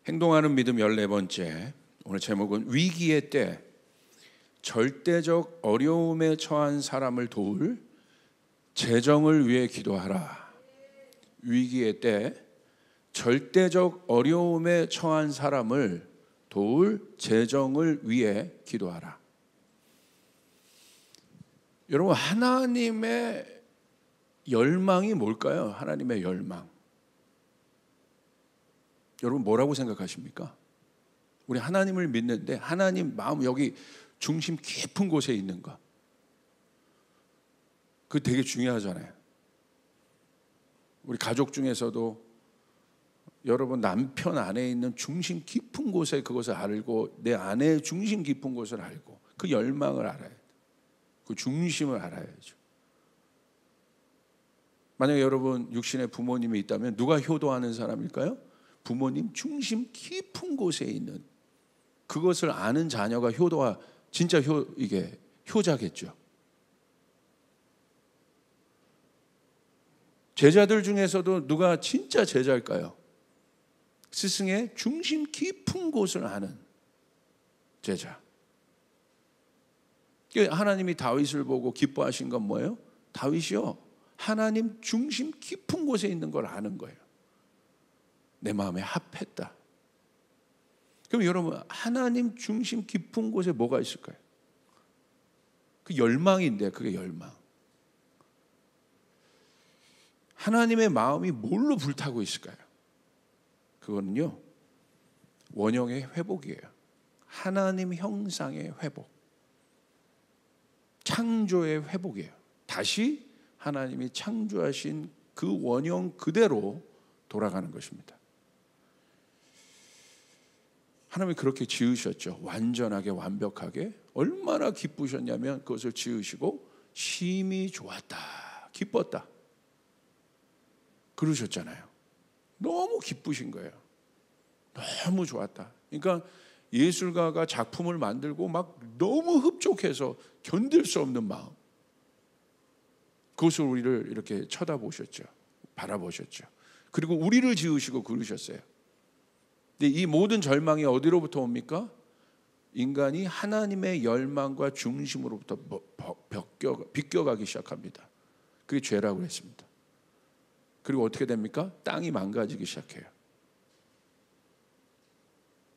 행동하는 믿음 14번째, 오늘 제목은 위기의 때 절대적 어려움에 처한 사람을 도울 재정을 위해 기도하라. 위기의 때 절대적 어려움에 처한 사람을 도울 재정을 위해 기도하라. 여러분, 하나님의 열망이 뭘까요? 하나님의 열망. 여러분 뭐라고 생각하십니까? 우리 하나님을 믿는데 하나님 마음 여기 중심 깊은 곳에 있는가? 그거 되게 중요하잖아요. 우리 가족 중에서도 여러분 남편 안에 있는 중심 깊은 곳에 그것을 알고 내 아내의 중심 깊은 곳을 알고 그 열망을 알아야 돼요. 그 중심을 알아야죠. 만약에 여러분 육신의 부모님이 있다면 누가 효도하는 사람일까요? 부모님 중심 깊은 곳에 있는 그것을 아는 자녀가 효도가 진짜 이게 효자겠죠. 제자들 중에서도 누가 진짜 제자일까요? 스승의 중심 깊은 곳을 아는 제자. 하나님이 다윗을 보고 기뻐하신 건 뭐예요? 다윗이요, 하나님 중심 깊은 곳에 있는 걸 아는 거예요. 내 마음에 합했다. 그럼 여러분, 하나님 중심 깊은 곳에 뭐가 있을까요? 그 열망인데, 그게 열망. 하나님의 마음이 뭘로 불타고 있을까요? 그거는요, 원형의 회복이에요. 하나님 형상의 회복, 창조의 회복이에요. 다시 하나님이 창조하신 그 원형 그대로 돌아가는 것입니다. 하나님이 그렇게 지으셨죠. 완전하게 완벽하게. 얼마나 기쁘셨냐면 그것을 지으시고 심히 좋았다, 기뻤다 그러셨잖아요. 너무 기쁘신 거예요. 너무 좋았다. 그러니까 예술가가 작품을 만들고 막 너무 흡족해서 견딜 수 없는 마음, 그것을 우리를 이렇게 쳐다보셨죠. 바라보셨죠. 그리고 우리를 지으시고 그러셨어요. 근데 이 모든 절망이 어디로부터 옵니까? 인간이 하나님의 열망과 중심으로부터 비껴가기 시작합니다. 그게 죄라고 했습니다. 그리고 어떻게 됩니까? 땅이 망가지기 시작해요.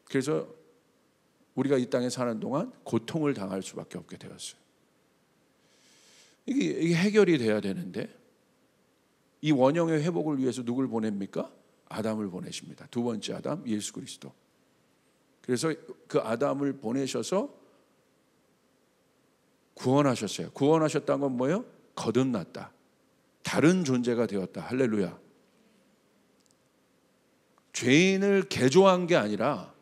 그래서 우리가 이 땅에 사는 동안 고통을 당할 수밖에 없게 되었어요. 이게 해결이 돼야 되는데, 이 원형의 회복을 위해서 누굴 보냅니까? 아담을 보내십니다. 두 번째 아담, 예수 그리스도. 그래서 그 아담을 보내셔서 구원하셨어요. 구원하셨다는 건 뭐예요? 거듭났다. 다른 존재가 되었다. 할렐루야. 죄인을 개조한 게 아니라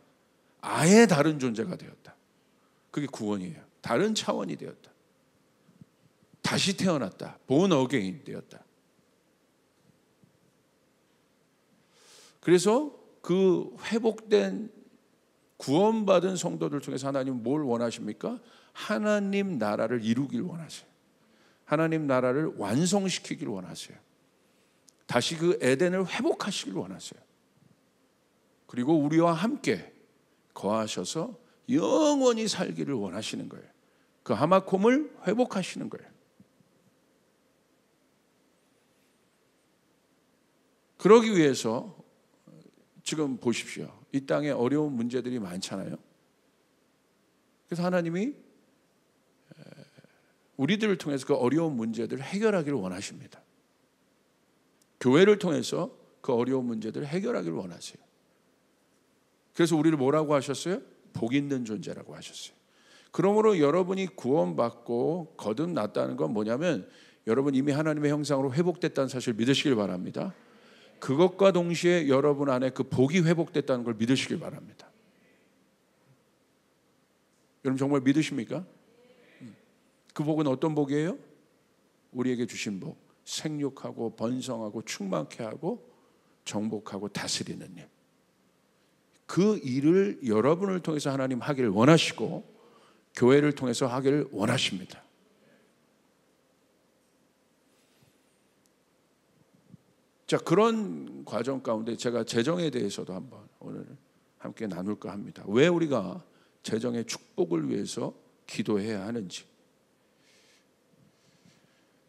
아예 다른 존재가 되었다. 그게 구원이에요. 다른 차원이 되었다. 다시 태어났다. born again 되었다. 그래서 그 회복된 구원받은 성도들 중에서 하나님은 뭘 원하십니까? 하나님 나라를 이루길 원하세요. 하나님 나라를 완성시키길 원하세요. 다시 그 에덴을 회복하시길 원하세요. 그리고 우리와 함께 거하셔서 영원히 살기를 원하시는 거예요. 그 하마콤을 회복하시는 거예요. 그러기 위해서 지금 보십시오. 이 땅에 어려운 문제들이 많잖아요. 그래서 하나님이 우리들을 통해서 그 어려운 문제들을 해결하기를 원하십니다. 교회를 통해서 그 어려운 문제들을 해결하기를 원하세요. 그래서 우리를 뭐라고 하셨어요? 복 있는 존재라고 하셨어요. 그러므로 여러분이 구원받고 거듭났다는 건 뭐냐면 여러분 이미 하나님의 형상으로 회복됐다는 사실을 믿으시길 바랍니다. 그것과 동시에 여러분 안에 그 복이 회복됐다는 걸 믿으시길 바랍니다. 여러분 정말 믿으십니까? 그 복은 어떤 복이에요? 우리에게 주신 복, 생육하고 번성하고 충만케 하고 정복하고 다스리는 일. 그 일을 여러분을 통해서 하나님 하기를 원하시고 교회를 통해서 하기를 원하십니다. 자, 그런 과정 가운데 제가 재정에 대해서도 한번 오늘 함께 나눌까 합니다. 왜 우리가 재정의 축복을 위해서 기도해야 하는지.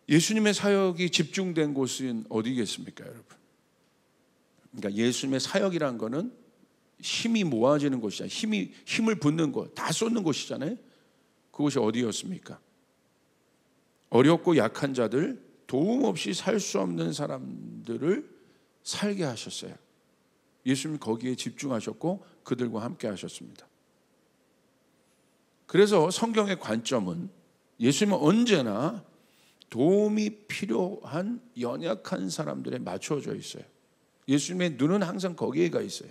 예수님의 사역이 집중된 곳은 어디겠습니까, 여러분? 그러니까 예수님의 사역이란 거는 힘이 모아지는 곳이잖아요. 힘을 붓는 곳, 다 쏟는 곳이잖아요. 그곳이 어디였습니까? 어렵고 약한 자들, 도움 없이 살 수 없는 사람들을 살게 하셨어요. 예수님이 거기에 집중하셨고 그들과 함께 하셨습니다. 그래서 성경의 관점은 예수님은 언제나 도움이 필요한 연약한 사람들에 맞춰져 있어요. 예수님의 눈은 항상 거기에 가 있어요.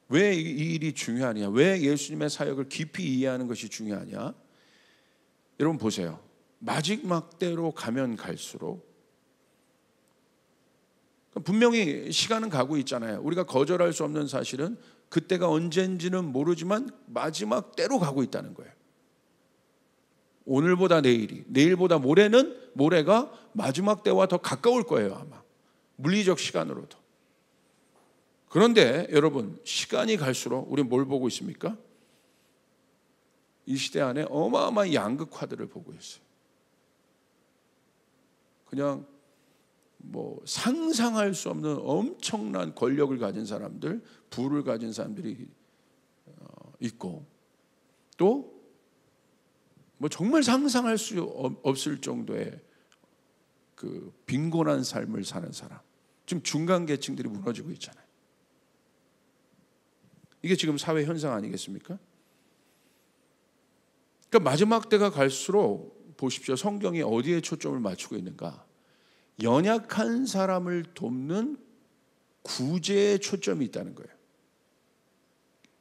왜 이 일이 중요하냐? 왜 예수님의 사역을 깊이 이해하는 것이 중요하냐? 여러분 보세요. 마지막 때로 가면 갈수록 분명히 시간은 가고 있잖아요. 우리가 거절할 수 없는 사실은 그때가 언젠지는 모르지만 마지막 때로 가고 있다는 거예요. 오늘보다 내일이, 내일보다 모레가 마지막 때와 더 가까울 거예요, 아마. 물리적 시간으로도. 그런데 여러분, 시간이 갈수록 우리는 뭘 보고 있습니까? 이 시대 안에 어마어마한 양극화들을 보고 있어요. 그냥 상상할 수 없는 엄청난 권력을 가진 사람들, 부를 가진 사람들이 있고, 또 정말 상상할 수 없을 정도의 그 빈곤한 삶을 사는 사람, 지금 중간 계층들이 무너지고 있잖아요. 이게 지금 사회 현상 아니겠습니까? 그러니까 마지막 때가 갈수록 보십시오. 성경이 어디에 초점을 맞추고 있는가? 연약한 사람을 돕는 구제에 초점이 있다는 거예요.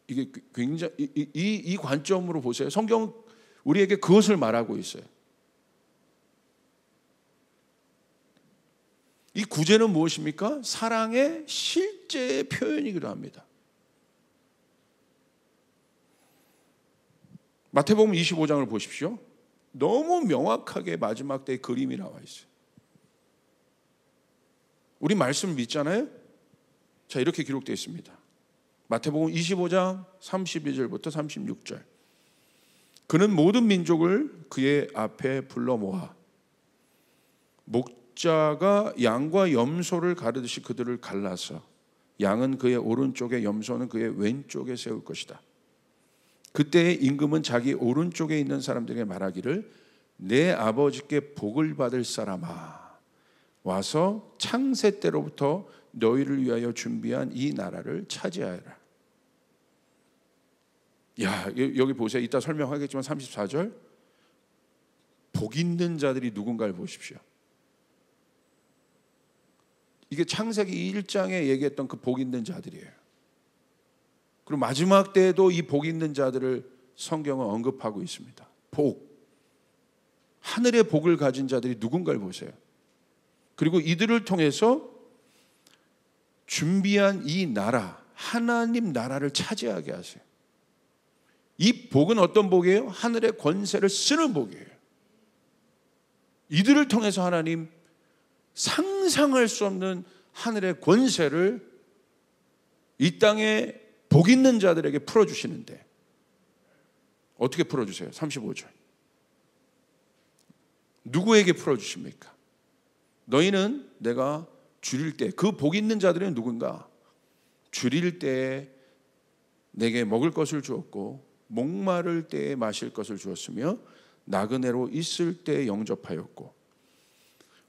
이게 굉장히 이 관점으로 보세요. 성경 우리에게 그것을 말하고 있어요. 이 구제는 무엇입니까? 사랑의 실제 표현이기도 합니다. 마태복음 25장을 보십시오. 너무 명확하게 마지막 때의 그림이 나와 있어요. 우리 말씀을 믿잖아요. 자, 이렇게 기록되어 있습니다. 마태복음 25장 32절부터 36절. 그는 모든 민족을 그의 앞에 불러 모아 목자가 양과 염소를 가르듯이 그들을 갈라서 양은 그의 오른쪽에 염소는 그의 왼쪽에 세울 것이다. 그때의 임금은 자기 오른쪽에 있는 사람들에게 말하기를 내 아버지께 복을 받을 사람아 와서 창세 때로부터 너희를 위하여 준비한 이 나라를 차지하여라. 야, 여기 보세요. 이따 설명하겠지만 34절. 복 있는 자들이 누군가를 보십시오. 이게 창세기 1장에 얘기했던 그 복 있는 자들이에요. 그리고 마지막 때에도 이 복 있는 자들을 성경은 언급하고 있습니다. 복. 하늘의 복을 가진 자들이 누군가를 보세요. 그리고 이들을 통해서 준비한 이 나라, 하나님 나라를 차지하게 하세요. 이 복은 어떤 복이에요? 하늘의 권세를 쓰는 복이에요. 이들을 통해서 하나님 상상할 수 없는 하늘의 권세를 이 땅에 복 있는 자들에게 풀어주시는데 어떻게 풀어주세요? 35절. 누구에게 풀어주십니까? 너희는 내가 줄일 때, 그 복 있는 자들은 누군가? 줄일 때에 내게 먹을 것을 주었고 목마를 때에 마실 것을 주었으며 나그네로 있을 때에 영접하였고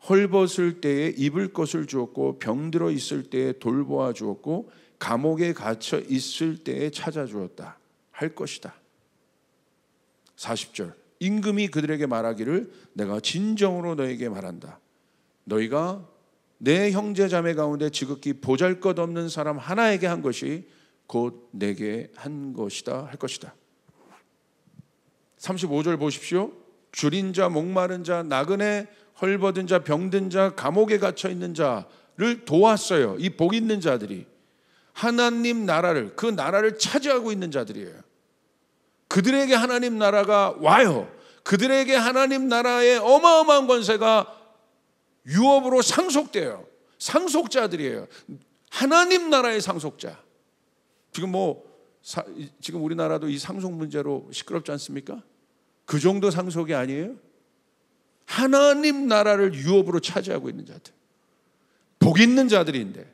헐벗을 때에 입을 것을 주었고 병들어 있을 때에 돌보아 주었고 감옥에 갇혀 있을 때에 찾아주었다 할 것이다. 40절. 임금이 그들에게 말하기를 내가 진정으로 너에게 말한다. 너희가 내 형제 자매 가운데 지극히 보잘것없는 사람 하나에게 한 것이 곧 내게 한 것이다 할 것이다. 35절 보십시오. 줄인 자, 목마른 자, 나그네, 헐벗은 자, 병든 자, 감옥에 갇혀 있는 자를 도왔어요. 이 복 있는 자들이 하나님 나라를, 그 나라를 차지하고 있는 자들이에요. 그들에게 하나님 나라가 와요. 그들에게 하나님 나라의 어마어마한 권세가 유업으로 상속돼요. 상속자들이에요. 하나님 나라의 상속자. 지금 우리나라도 이 상속 문제로 시끄럽지 않습니까? 그 정도 상속이 아니에요? 하나님 나라를 유업으로 차지하고 있는 자들, 복 있는 자들인데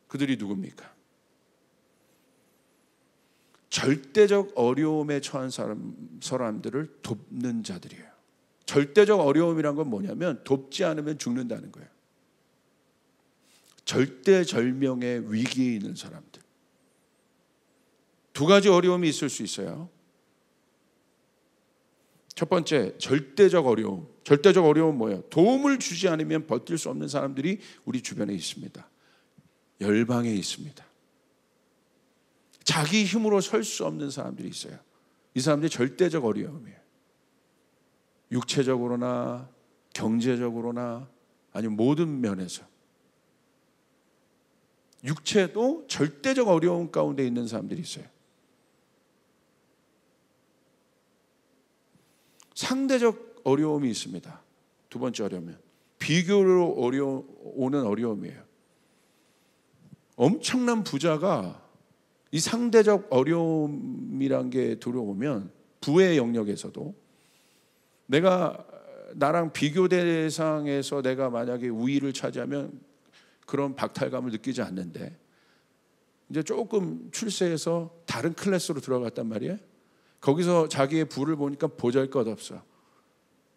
그들이 누굽니까? 절대적 어려움에 처한 사람들을 돕는 자들이에요. 절대적 어려움이란 건 뭐냐면 돕지 않으면 죽는다는 거예요. 절대절명의 위기에 있는 사람들. 두 가지 어려움이 있을 수 있어요. 첫 번째, 절대적 어려움. 절대적 어려움은 뭐예요? 도움을 주지 않으면 버틸 수 없는 사람들이 우리 주변에 있습니다. 열방에 있습니다. 자기 힘으로 설 수 없는 사람들이 있어요. 이 사람들이 절대적 어려움이에요. 육체적으로나 경제적으로나 아니면 모든 면에서. 육체도 절대적 어려움 가운데 있는 사람들이 있어요. 상대적 어려움이 있습니다. 두 번째 어려움은 비교로 오는 어려움이에요. 엄청난 부자가 이 상대적 어려움이란 게 들어오면 부의 영역에서도 나랑 비교 대상에서 내가 만약에 우위를 차지하면 그런 박탈감을 느끼지 않는데 이제 조금 출세해서 다른 클래스로 들어갔단 말이에요. 거기서 자기의 부를 보니까 보잘것없어.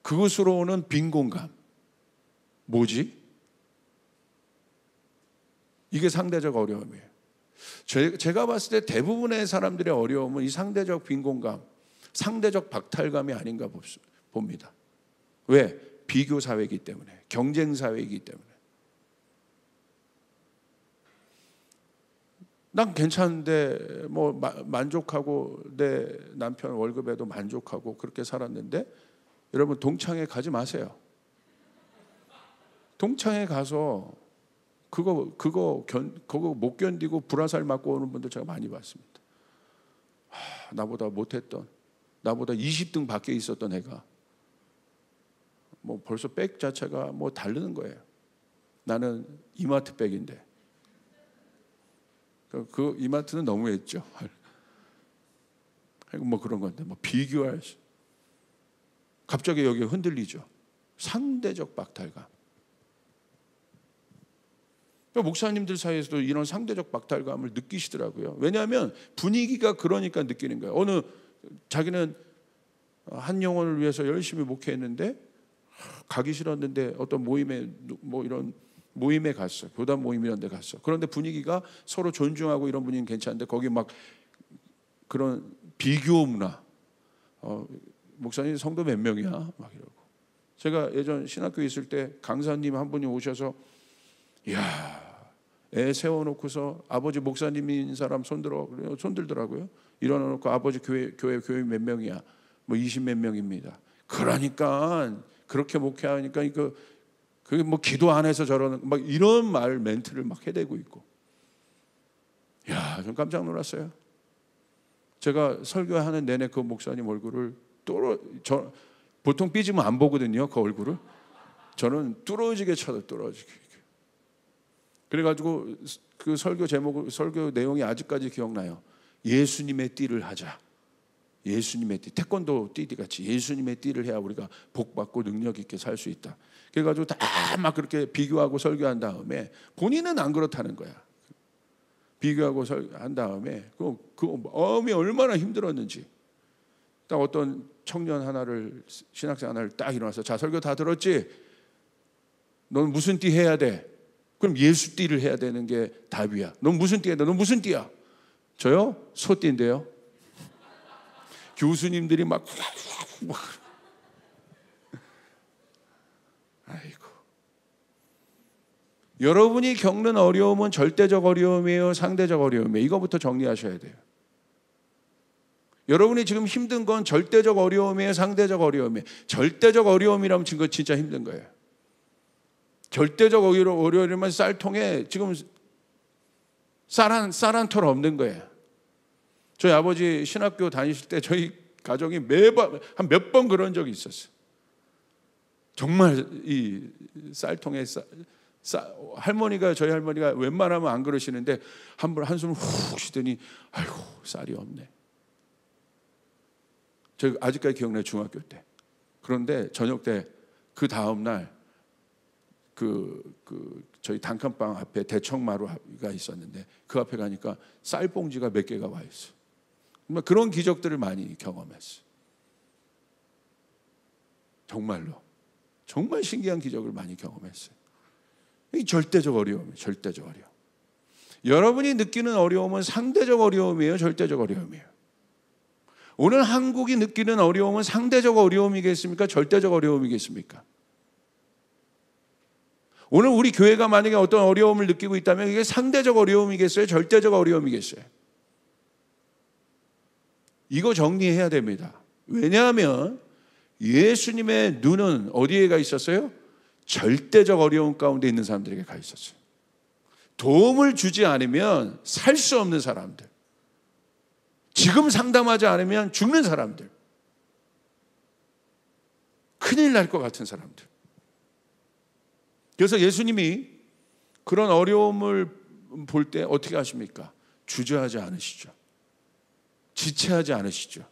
그것으로 오는 빈곤감. 뭐지? 이게 상대적 어려움이에요. 제가 봤을 때 대부분의 사람들의 어려움은 이 상대적 빈곤감, 상대적 박탈감이 아닌가 봅니다. 왜? 비교 사회이기 때문에, 경쟁 사회이기 때문에. 난 괜찮은데 만족하고 내 남편 월급에도 만족하고 그렇게 살았는데 여러분 동창회 가지 마세요. 동창회 가서 그거 못 견디고 불화살 맞고 오는 분들 제가 많이 봤습니다. 나보다 못했던, 나보다 20등 밖에 있었던 애가 벌써 백 자체가 다르는 거예요. 나는 이마트 백인데 그 이마트는 너무했죠. 그런 건데 비교할 수. 갑자기 여기 흔들리죠. 상대적 박탈감. 목사님들 사이에서도 이런 상대적 박탈감을 느끼시더라고요. 왜냐하면 분위기가 그러니까 느끼는 거예요. 자기는 한 영혼을 위해서 열심히 목회했는데 가기 싫었는데 어떤 모임에 이런 모임에 갔어. 교단 모임 이런 데 갔어. 그런데 분위기가 서로 존중하고 이런 분위기는 괜찮은데 거기 그런 비교 문화. 목사님 성도 몇 명이야? 이러고. 제가 예전 신학교에 있을 때 강사님 한 분이 오셔서 애 세워놓고서 아버지 목사님인 사람 손들더라고요. 일어나놓고 아버지 교회 몇 명이야? 20 몇 명입니다. 그러니까 그렇게 목회하니까 그게 기도 안 해서 저러는 이런 멘트를 해대고 있고. 좀 깜짝 놀랐어요. 제가 설교하는 내내 그 목사님 얼굴을 보통 삐지면 안 보거든요. 그 얼굴을. 저는 뚫어지게 뚫어지게. 그래가지고 그 설교 내용이 아직까지 기억나요. 예수님의 띠를 하자. 예수님의 띠, 태권도 띠 같이 예수님의 띠를 해야 우리가 복받고 능력 있게 살 수 있다. 그래가지고 다 그렇게 비교하고 설교한 다음에 본인은 안 그렇다는 거야. 비교하고 한 다음에 그 마음이 얼마나 힘들었는지. 딱 어떤 청년 신학생 하나를 딱 일어나서 자 설교 다 들었지? 넌 무슨 띠 해야 돼? 그럼 예수 띠를 해야 되는 게 답이야. 넌 무슨 띠야? 넌 무슨 띠야? 저요? 소띠인데요. 교수님들이 아이고. 여러분이 겪는 어려움은 절대적 어려움이에요, 상대적 어려움이에요. 이거부터 정리하셔야 돼요. 여러분이 지금 힘든 건 절대적 어려움이에요, 상대적 어려움이에요. 절대적 어려움이라면 지금 진짜 힘든 거예요. 절대적 어려움이면 쌀통에 지금 쌀 한 톨 없는 거예요. 저희 아버지 신학교 다니실 때 저희 가정이 매번 한 몇 번 그런 적이 있었어요. 정말 이 쌀통에 할머니가 저희 할머니가 웬만하면 안 그러시는데 한숨을 훅 쉬더니 아이고 쌀이 없네. 저 아직까지 기억나요. 중학교 때. 그런데 저녁 때 그 다음 날 저희 단칸방 앞에 대청마루가 있었는데 그 앞에 가니까 쌀 봉지가 몇 개가 와 있어. 정말 그런 기적들을 많이 경험했어. 정말로 정말 신기한 기적을 많이 경험했어요. 이 절대적 어려움이에요. 절대적 어려움. 여러분이 느끼는 어려움은 상대적 어려움이에요, 절대적 어려움이에요. 오늘 한국이 느끼는 어려움은 상대적 어려움이겠습니까? 절대적 어려움이겠습니까? 오늘 우리 교회가 만약에 어떤 어려움을 느끼고 있다면 이게 상대적 어려움이겠어요? 절대적 어려움이겠어요? 이거 정리해야 됩니다. 왜냐하면 예수님의 눈은 어디에 가 있었어요? 절대적 어려움 가운데 있는 사람들에게 가 있었어요. 도움을 주지 않으면 살 수 없는 사람들, 지금 상담하지 않으면 죽는 사람들, 큰일 날 것 같은 사람들. 그래서 예수님이 그런 어려움을 볼 때 어떻게 하십니까? 주저하지 않으시죠. 지체하지 않으시죠.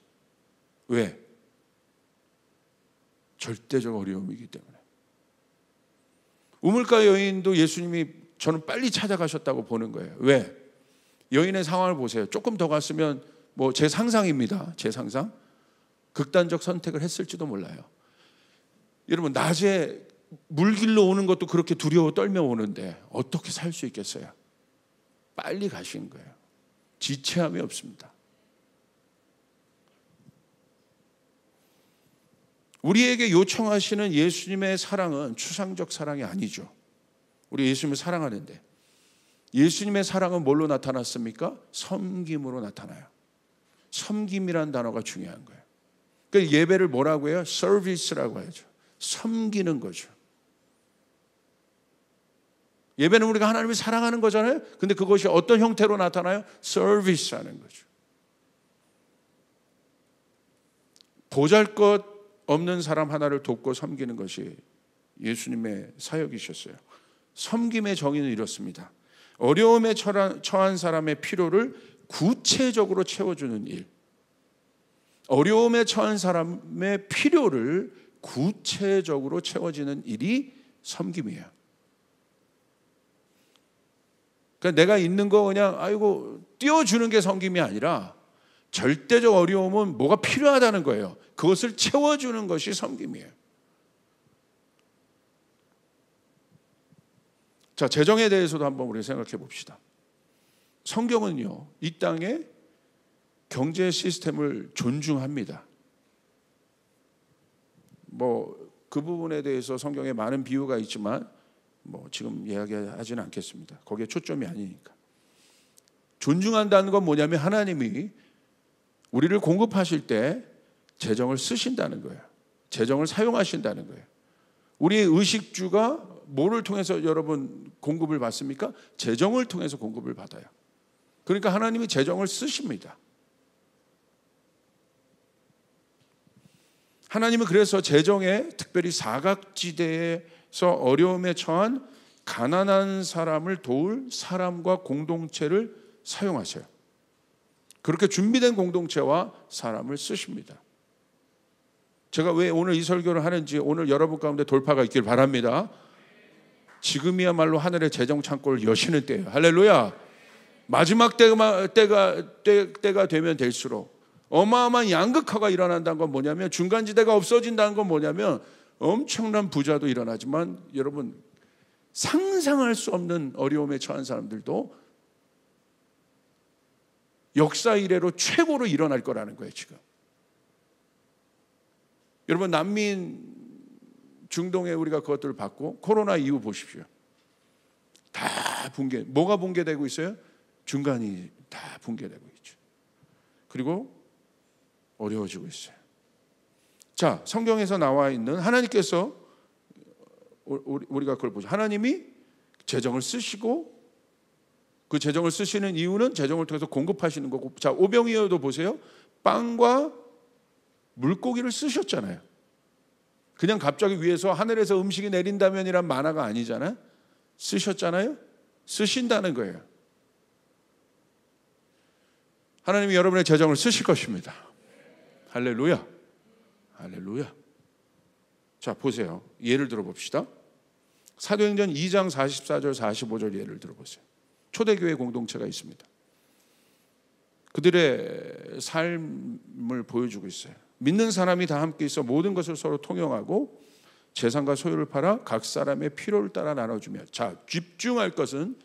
왜? 절대적 어려움이기 때문에. 우물가 여인도 예수님이 저는 빨리 찾아가셨다고 보는 거예요. 왜? 여인의 상황을 보세요. 조금 더 갔으면 뭐 제 상상입니다. 제 상상. 극단적 선택을 했을지도 몰라요. 여러분 낮에 물길로 오는 것도 그렇게 두려워 떨며 오는데 어떻게 살 수 있겠어요? 빨리 가신 거예요. 지체함이 없습니다. 우리에게 요청하시는 예수님의 사랑은 추상적 사랑이 아니죠. 우리 예수님을 사랑하는데 예수님의 사랑은 뭘로 나타났습니까? 섬김으로 나타나요. 섬김이라는 단어가 중요한 거예요. 그러니까 예배를 뭐라고 해요? 서비스라고 하죠. 섬기는 거죠. 예배는 우리가 하나님을 사랑하는 거잖아요. 근데 그것이 어떤 형태로 나타나요? 서비스하는 거죠. 보잘것 없는 사람 하나를 돕고 섬기는 것이 예수님의 사역이셨어요. 섬김의 정의는 이렇습니다. 어려움에 처한 사람의 필요를 구체적으로 채워주는 일. 어려움에 처한 사람의 필요를 구체적으로 채워지는 일이 섬김이에요. 그러니까 내가 있는 거 그냥 아이고 띄워주는 게 섬김이 아니라 절대적 어려움은 뭐가 필요하다는 거예요. 그것을 채워주는 것이 섬김이에요. 자, 재정에 대해서도 한번 우리 생각해 봅시다. 성경은요, 이 땅의 경제 시스템을 존중합니다. 뭐 그 부분에 대해서 성경에 많은 비유가 있지만 뭐 지금 이야기하지는 않겠습니다. 거기에 초점이 아니니까. 존중한다는 건 뭐냐면 하나님이 우리를 공급하실 때 재정을 쓰신다는 거예요. 재정을 사용하신다는 거예요. 우리의 의식주가 뭐를 통해서 여러분 공급을 받습니까? 재정을 통해서 공급을 받아요. 그러니까 하나님이 재정을 쓰십니다. 하나님은 그래서 재정에 특별히 사각지대에서 어려움에 처한 가난한 사람을 도울 사람과 공동체를 사용하셔요. 그렇게 준비된 공동체와 사람을 쓰십니다. 제가 왜 오늘 이 설교를 하는지 오늘 여러분 가운데 돌파가 있길 바랍니다. 지금이야말로 하늘의 재정 창고를 여시는 때예요. 할렐루야. 마지막 때가 되면 될수록 어마어마한 양극화가 일어난다는 건 뭐냐면 중간지대가 없어진다는 건 뭐냐면 엄청난 부자도 일어나지만 여러분 상상할 수 없는 어려움에 처한 사람들도 역사 이래로 최고로 일어날 거라는 거예요. 지금 여러분 난민 중동에 우리가 그것들을 받고 코로나 이후 보십시오. 다 붕괴. 뭐가 붕괴되고 있어요? 중간이 다 붕괴되고 있죠. 그리고 어려워지고 있어요. 자, 성경에서 나와 있는 하나님께서 우리가 그걸 보죠. 하나님이 재정을 쓰시고 그 재정을 쓰시는 이유는 재정을 통해서 공급하시는 거고. 자, 오병이어도 보세요. 빵과 물고기를 쓰셨잖아요. 그냥 갑자기 위에서 하늘에서 음식이 내린다면이란 만화가 아니잖아요. 쓰셨잖아요. 쓰신다는 거예요. 하나님이 여러분의 재정을 쓰실 것입니다. 할렐루야. 할렐루야. 자, 보세요. 예를 들어 봅시다. 사도행전 2장 44절 45절 예를 들어 보세요. 초대교회 공동체가 있습니다. 그들의 삶을 보여주고 있어요. 믿는 사람이 다 함께 있어 모든 것을 서로 통용하고 재산과 소유를 팔아 각 사람의 필요를 따라 나눠주며. 자, 집중할 것은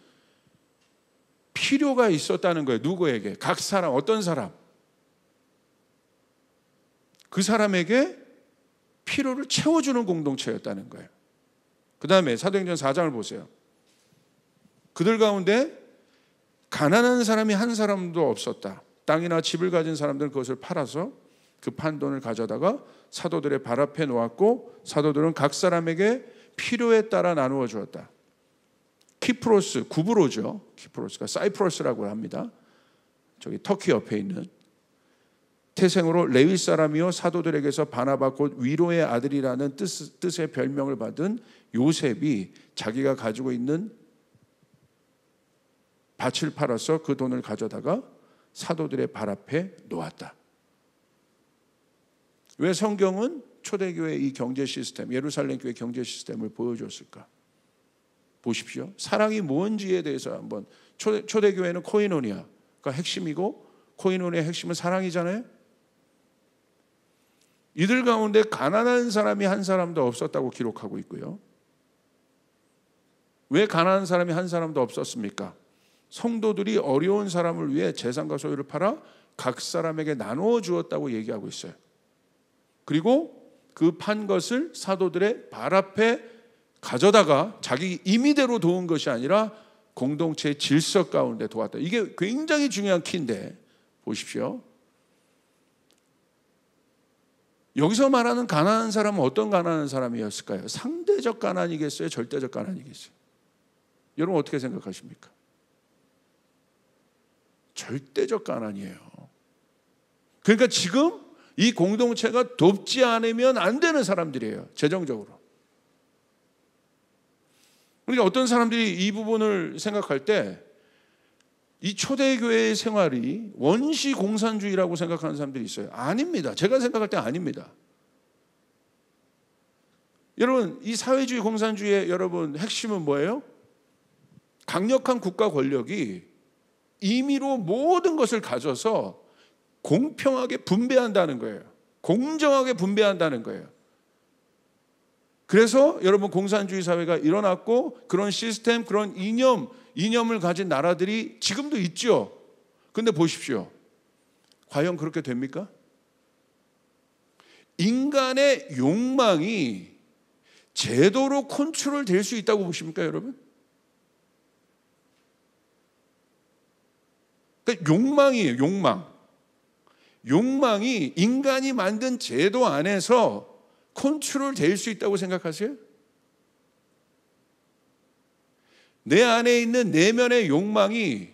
필요가 있었다는 거예요. 누구에게? 각 사람, 어떤 사람? 그 사람에게 필요를 채워주는 공동체였다는 거예요. 그 다음에 사도행전 4장을 보세요. 그들 가운데 가난한 사람이 한 사람도 없었다. 땅이나 집을 가진 사람들은 그것을 팔아서 그 판 돈을 가져다가 사도들의 발 앞에 놓았고 사도들은 각 사람에게 필요에 따라 나누어 주었다. 키프로스, 구브로죠. 키프로스가 사이프러스라고 합니다. 저기 터키 옆에 있는. 태생으로 레위 사람이요 사도들에게서 바나바 곧 위로의 아들이라는 뜻의 별명을 받은 요셉이 자기가 가지고 있는 밭을 팔아서 그 돈을 가져다가 사도들의 발 앞에 놓았다. 왜 성경은 초대교회의 이 경제 시스템, 예루살렘 교회 경제 시스템을 보여줬을까? 보십시오. 사랑이 뭔지에 대해서 한번. 초대교회는 코이노니아가 핵심이고 코이노니아의 핵심은 사랑이잖아요. 이들 가운데 가난한 사람이 한 사람도 없었다고 기록하고 있고요. 왜 가난한 사람이 한 사람도 없었습니까? 성도들이 어려운 사람을 위해 재산과 소유를 팔아 각 사람에게 나누어 주었다고 얘기하고 있어요. 그리고 그 판 것을 사도들의 발 앞에 가져다가 자기 임의대로 도운 것이 아니라 공동체의 질서 가운데 도왔다. 이게 굉장히 중요한 키인데 보십시오. 여기서 말하는 가난한 사람은 어떤 가난한 사람이었을까요? 상대적 가난이겠어요? 절대적 가난이겠어요? 여러분 어떻게 생각하십니까? 절대적 가난이에요. 그러니까 지금 이 공동체가 돕지 않으면 안 되는 사람들이에요. 재정적으로. 그러니까 어떤 사람들이 이 부분을 생각할 때 이 초대교회의 생활이 원시 공산주의라고 생각하는 사람들이 있어요. 아닙니다. 제가 생각할 때 아닙니다. 여러분, 이 사회주의 공산주의의 여러분 핵심은 뭐예요? 강력한 국가 권력이 임의로 모든 것을 가져서 공평하게 분배한다는 거예요. 공정하게 분배한다는 거예요. 그래서 여러분 공산주의 사회가 일어났고 그런 시스템, 그런 이념을 가진 나라들이 지금도 있죠. 근데 보십시오. 과연 그렇게 됩니까? 인간의 욕망이 제도로 컨트롤 될 수 있다고 보십니까, 여러분? 그러니까 욕망이에요, 욕망. 욕망이 인간이 만든 제도 안에서 컨트롤 될 수 있다고 생각하세요? 내 안에 있는 내면의 욕망이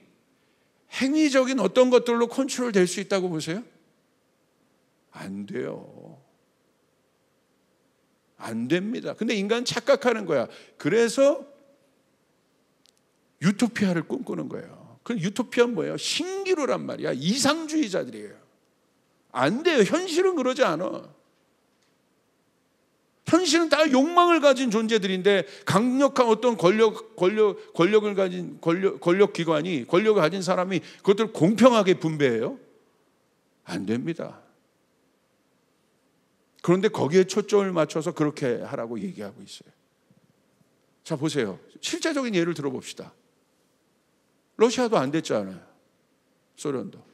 행위적인 어떤 것들로 컨트롤 될 수 있다고 보세요? 안 돼요. 안 됩니다. 근데 인간은 착각하는 거야. 그래서 유토피아를 꿈꾸는 거예요. 그 유토피아는 뭐예요? 신기루란 말이야. 이상주의자들이에요. 안 돼요. 현실은 그러지 않아. 현실은 다 욕망을 가진 존재들인데 강력한 어떤 권력을 가진 권력기관이 권력을 가진 사람이 그것들을 공평하게 분배해요? 안 됩니다. 그런데 거기에 초점을 맞춰서 그렇게 하라고 얘기하고 있어요. 자, 보세요. 실제적인 예를 들어봅시다. 러시아도 안 됐잖아요. 소련도.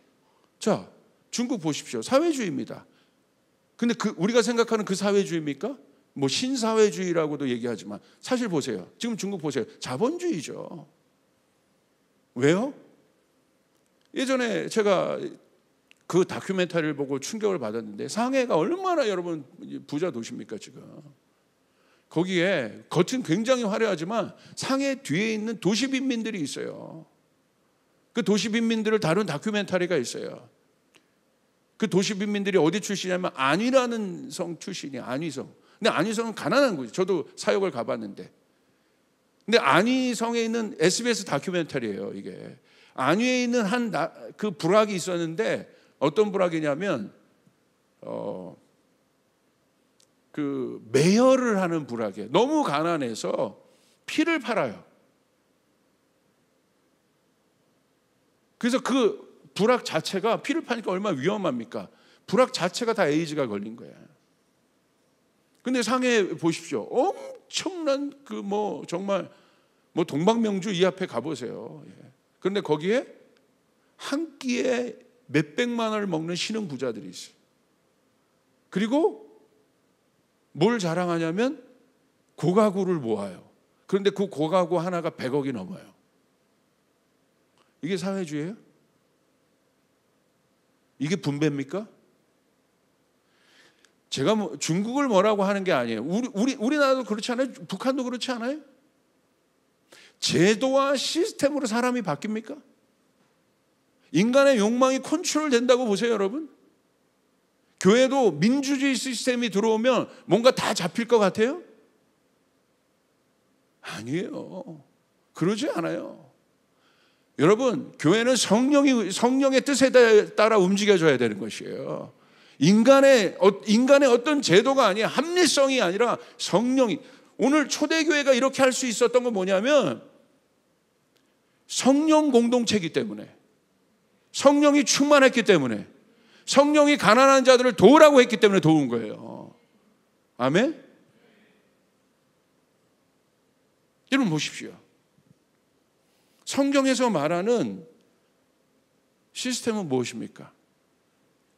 자, 중국 보십시오. 사회주의입니다. 근데 우리가 생각하는 그 사회주의입니까? 뭐 신사회주의라고도 얘기하지만 사실 보세요. 지금 중국 보세요. 자본주의죠. 왜요? 예전에 제가 그 다큐멘터리를 보고 충격을 받았는데 상해가 얼마나 여러분 부자 도시입니까 지금. 거기에 겉은 굉장히 화려하지만 상해 뒤에 있는 도시 빈민들이 있어요. 그 도시 빈민들을 다룬 다큐멘터리가 있어요. 그 도시 빈민들이 어디 출신이냐면 안위라는 성 출신이에요. 안위성. 근데 안위성은 가난한 거죠. 저도 사역을 가봤는데 근데 안위성에 있는 SBS 다큐멘터리예요, 이게. 안위에 있는 그 부락이 있었는데 어떤 부락이냐면 그 매혈을 하는 부락이에요. 너무 가난해서 피를 팔아요. 그래서 그 부락 자체가 피를 파니까 얼마나 위험합니까? 부락 자체가 다 에이즈가 걸린 거예요. 근데 상해 보십시오. 엄청난 정말 동방명주 이 앞에 가보세요. 그런데 거기에 한 끼에 몇백만 원을 먹는 신흥 부자들이 있어요. 그리고 뭘 자랑하냐면 고가구를 모아요. 그런데 그 고가구 하나가 100억이 넘어요. 이게 사회주의예요? 이게 분배입니까? 제가 중국을 뭐라고 하는 게 아니에요. 우리나라도 그렇지 않아요? 북한도 그렇지 않아요? 제도와 시스템으로 사람이 바뀝니까? 인간의 욕망이 컨트롤 된다고 보세요, 여러분. 교회도 민주주의 시스템이 들어오면 뭔가 다 잡힐 것 같아요? 아니에요. 그러지 않아요. 여러분, 교회는 성령의 뜻에 따라 움직여줘야 되는 것이에요. 인간의 어떤 제도가 아니야. 합리성이 아니라 성령이. 오늘 초대교회가 이렇게 할 수 있었던 건 뭐냐면 성령 공동체이기 때문에, 성령이 충만했기 때문에, 성령이 가난한 자들을 도우라고 했기 때문에 도운 거예요. 아멘? 여러분 보십시오. 성경에서 말하는 시스템은 무엇입니까?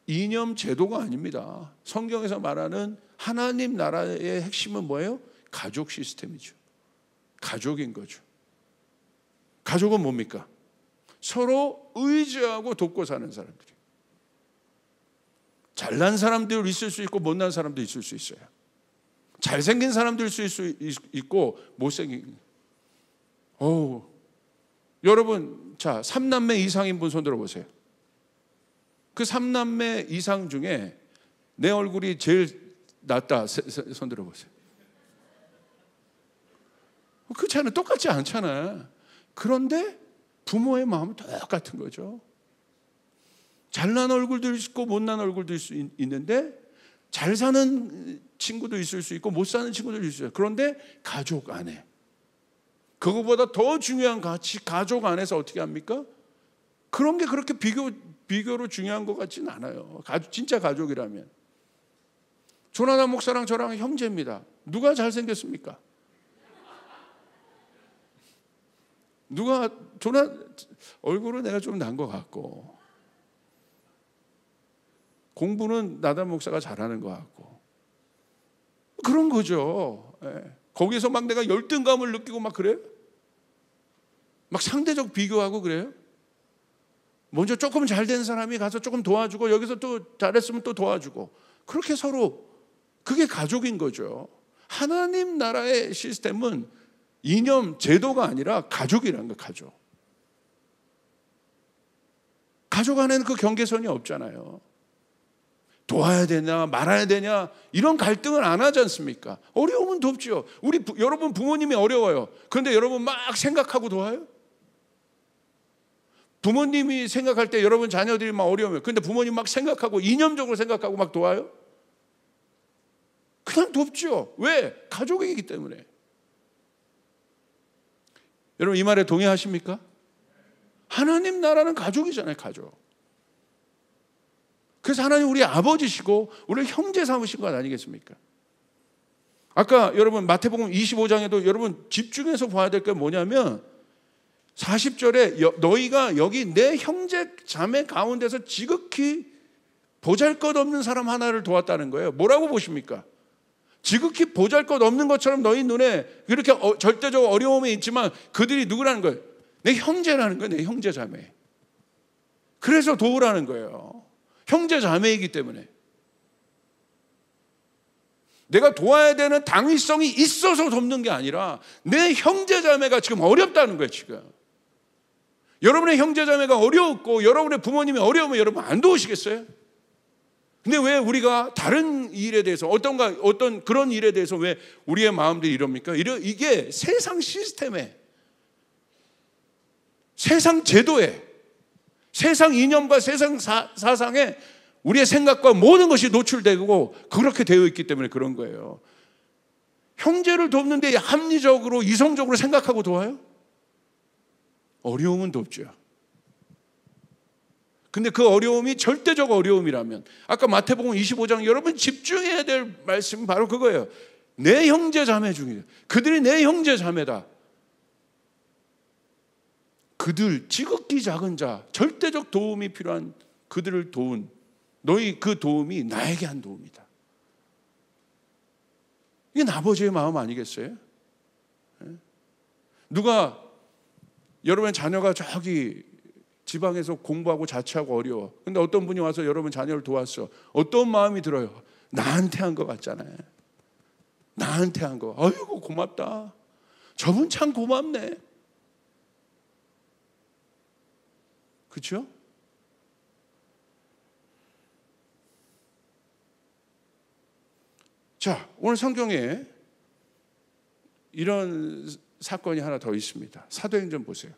이념 제도가 아닙니다. 성경에서 말하는 하나님 나라의 핵심은 뭐예요? 가족 시스템이죠. 가족인 거죠. 가족은 뭡니까? 서로 의지하고 돕고 사는 사람들이. 잘난 사람도 있을 수 있고 못난 사람도 있을 수 있어요. 잘생긴 사람도 있을 수 있고 못생긴. 여러분, 자, 3남매 이상인 분 손 들어보세요. 그 3남매 이상 중에 내 얼굴이 제일 낫다 손 들어보세요. 그 차이는 똑같지 않잖아. 그런데 부모의 마음은 똑같은 거죠. 잘난 얼굴도 있고 못난 얼굴도 있는데 잘 사는 친구도 있을 수 있고 못 사는 친구도 있을 수 있어요. 그런데 가족 안에, 그거보다 더 중요한 가치, 가족 안에서 어떻게 합니까? 그런 게 그렇게 비교로 중요한 것 같지는 않아요. 진짜 가족이라면. 조나단 목사랑 저랑 형제입니다. 누가 잘생겼습니까? 얼굴은 내가 좀 난 것 같고, 공부는 나단 목사가 잘하는 것 같고, 그런 거죠. 거기서 막 내가 열등감을 느끼고 막 그래요? 막 상대적 비교하고 그래요? 먼저 조금 잘된 사람이 가서 조금 도와주고, 여기서 또 잘했으면 또 도와주고, 그렇게 서로, 그게 가족인 거죠. 하나님 나라의 시스템은 이념, 제도가 아니라 가족이라는 거예요. 가족. 가족 안에는 그 경계선이 없잖아요. 도와야 되냐 말아야 되냐 이런 갈등을 안 하지 않습니까? 어려우면 돕지요. 여러분 부모님이 어려워요. 그런데 여러분 막 생각하고 도와요? 부모님이 생각할 때 여러분 자녀들이 막 어려우면, 근데 부모님 막 생각하고 이념적으로 생각하고 막 도와요? 그냥 돕죠. 왜? 가족이기 때문에. 여러분 이 말에 동의하십니까? 하나님 나라는 가족이잖아요. 가족. 그래서 하나님 우리 아버지시고 우리를 형제 삼으신 것 아니겠습니까? 아까 여러분 마태복음 25장에도 여러분 집중해서 봐야 될 게 뭐냐면 40절에 너희가 여기 내 형제 자매 가운데서 지극히 보잘것없는 사람 하나를 도왔다는 거예요. 뭐라고 보십니까? 지극히 보잘것없는 것처럼 너희 눈에 이렇게 절대적 어려움이 있지만 그들이 누구라는 거예요? 내 형제라는 거예요. 내 형제 자매. 그래서 도우라는 거예요. 형제 자매이기 때문에. 내가 도와야 되는 당위성이 있어서 돕는 게 아니라 내 형제 자매가 지금 어렵다는 거예요. 지금 여러분의 형제 자매가 어려웠고 여러분의 부모님이 어려우면 여러분 안 도우시겠어요? 근데 왜 우리가 다른 일에 대해서 어떤 그런 일에 대해서 왜 우리의 마음들이 이럽니까? 이게 세상 시스템에, 세상 제도에, 세상 이념과 세상 사상에 우리의 생각과 모든 것이 노출되고 그렇게 되어 있기 때문에 그런 거예요. 형제를 돕는데 합리적으로 이성적으로 생각하고 도와요? 어려움은 돕죠. 근데 그 어려움이 절대적 어려움이라면, 아까 마태복음 25장 여러분 집중해야 될 말씀이 바로 그거예요. 내 형제 자매 중에 그들이 내 형제 자매다. 그들 지극히 작은 자, 절대적 도움이 필요한 그들을 도운 너희 그 도움이 나에게 한 도움이다. 이게 아버지의 마음 아니겠어요? 누가 여러분의 자녀가 저기 지방에서 공부하고 자취하고 어려워. 근데 어떤 분이 와서 여러분 자녀를 도왔어. 어떤 마음이 들어요? 나한테 한 것 같잖아요. 나한테 한 거. 아이고 고맙다. 저분 참 고맙네. 그렇죠? 자, 오늘 성경에 이런 사건이 하나 더 있습니다. 사도행전 보세요.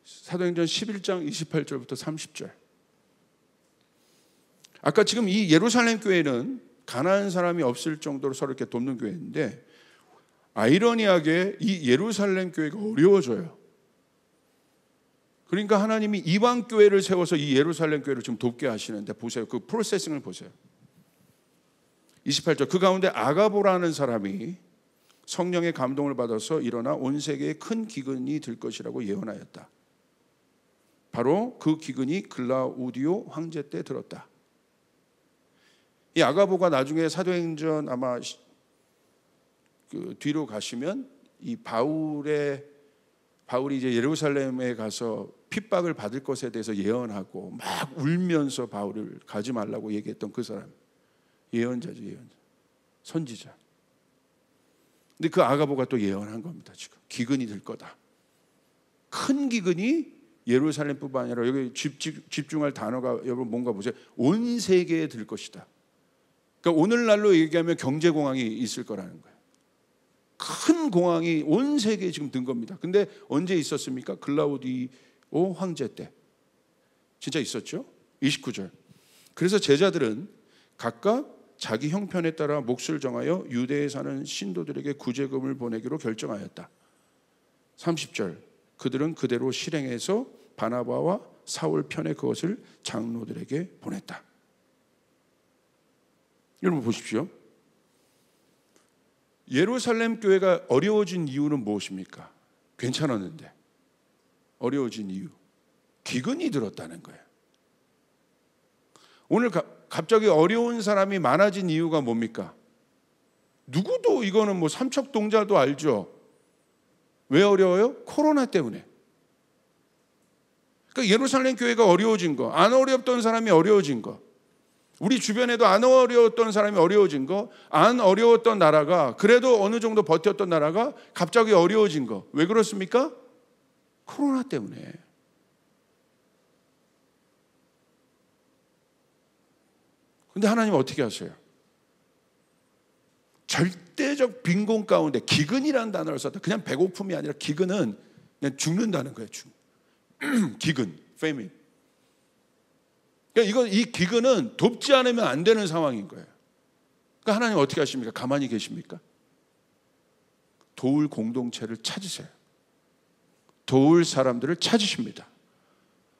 사도행전 11장 28절부터 30절. 아까 지금 이 예루살렘 교회는 가난한 사람이 없을 정도로 서로 이렇게 돕는 교회인데, 아이러니하게 이 예루살렘 교회가 어려워져요. 그러니까 하나님이 이방 교회를 세워서 이 예루살렘 교회를 지금 돕게 하시는데, 보세요. 그 프로세싱을 보세요. 28절. 그 가운데 아가보라는 사람이 성령의 감동을 받아서 일어나 온 세계에 큰 기근이 들 것이라고 예언하였다. 바로 그 기근이 글라우디오 황제 때 들었다. 이 아가보가 나중에 사도행전 아마 그 뒤로 가시면 이 바울이 이제 예루살렘에 가서 핍박을 받을 것에 대해서 예언하고 막 울면서 바울을 가지 말라고 얘기했던 그 사람, 예언자죠, 예언자, 선지자. 근데 그 아가보가 또 예언한 겁니다. 지금 기근이 들 거다. 큰 기근이 예루살렘뿐만 아니라 여기 집중할 단어가 여러분 뭔가 보세요. 온 세계에 들 것이다. 그러니까 오늘날로 얘기하면 경제공황이 있을 거라는 거예요. 큰 공황이 온 세계에 지금 든 겁니다. 근데 언제 있었습니까? 글라우디오 황제 때 진짜 있었죠. 29절. 그래서 제자들은 각각 자기 형편에 따라 몫을 정하여 유대에 사는 신도들에게 구제금을 보내기로 결정하였다. 30절. 그들은 그대로 실행해서 바나바와 사울 편에 그것을 장로들에게 보냈다. 여러분 보십시오. 예루살렘 교회가 어려워진 이유는 무엇입니까? 괜찮았는데 어려워진 이유, 기근이 들었다는 거예요. 오늘 갑자기 어려운 사람이 많아진 이유가 뭡니까? 누구도 이거는 뭐 삼척동자도 알죠. 왜 어려워요? 코로나 때문에. 그러니까 예루살렘 교회가 어려워진 거, 안 어렵던 사람이 어려워진 거, 우리 주변에도 안 어려웠던 사람이 어려워진 거, 안 어려웠던 나라가 그래도 어느 정도 버텼던 나라가 갑자기 어려워진 거. 왜 그렇습니까? 코로나 때문에. 근데 하나님은 어떻게 하세요? 절대적 빈곤 가운데 기근이라는 단어를 썼다. 그냥 배고픔이 아니라 기근은 그냥 죽는다는 거예요. 기근, famine. 그러니까 이 기근은 돕지 않으면 안 되는 상황인 거예요. 그러니까 하나님 어떻게 하십니까? 가만히 계십니까? 도울 공동체를 찾으세요. 도울 사람들을 찾으십니다.